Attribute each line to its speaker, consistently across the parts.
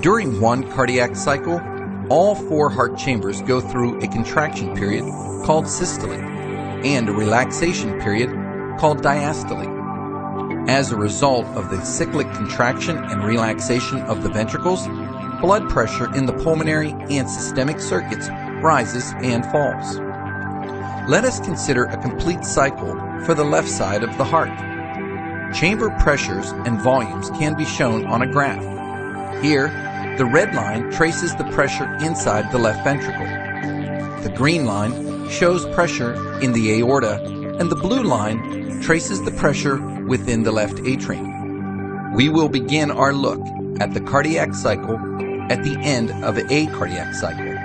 Speaker 1: During one cardiac cycle, all four heart chambers go through a contraction period called systole and a relaxation period called diastole. As a result of the cyclic contraction and relaxation of the ventricles, blood pressure in the pulmonary and systemic circuits rises and falls. Let us consider a complete cycle for the left side of the heart. Chamber pressures and volumes can be shown on a graph. Here, the red line traces the pressure inside the left ventricle. The green line shows pressure in the aorta, and the blue line traces the pressure within the left atrium. We will begin our look at the cardiac cycle at the end of a cardiac cycle.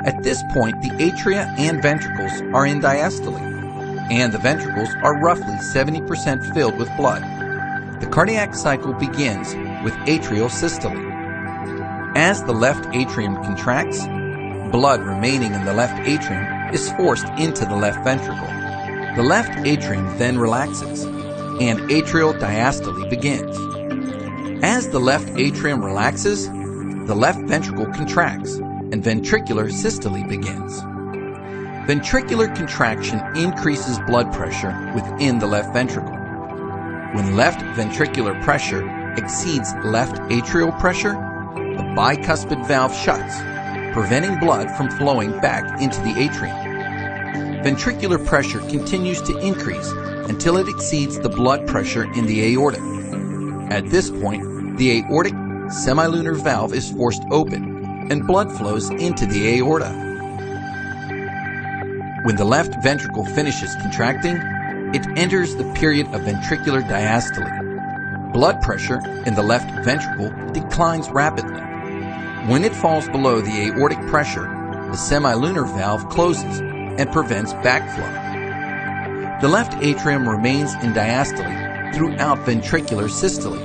Speaker 1: At this point, the atria and ventricles are in diastole, and the ventricles are roughly 70% filled with blood. The cardiac cycle begins with atrial systole. As the left atrium contracts, blood remaining in the left atrium is forced into the left ventricle. The left atrium then relaxes, and atrial diastole begins. As the left atrium relaxes, the left ventricle contracts, and ventricular systole begins. Ventricular contraction increases blood pressure within the left ventricle. When left ventricular pressure exceeds left atrial pressure, the bicuspid valve shuts, preventing blood from flowing back into the atrium. Ventricular pressure continues to increase until it exceeds the blood pressure in the aorta. At this point, the aortic semilunar valve is forced open, and blood flows into the aorta. When the left ventricle finishes contracting, it enters the period of ventricular diastole. Blood pressure in the left ventricle declines rapidly. When it falls below the aortic pressure, the semilunar valve closes and prevents backflow. The left atrium remains in diastole throughout ventricular systole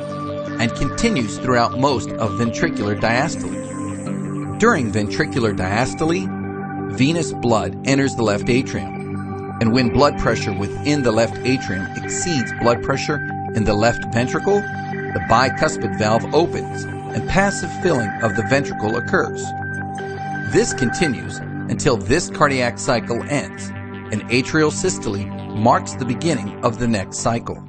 Speaker 1: and continues throughout most of ventricular diastole. During ventricular diastole, venous blood enters the left atrium, and when blood pressure within the left atrium exceeds blood pressure in the left ventricle, the bicuspid valve opens and passive filling of the ventricle occurs. This continues until this cardiac cycle ends, and atrial systole marks the beginning of the next cycle.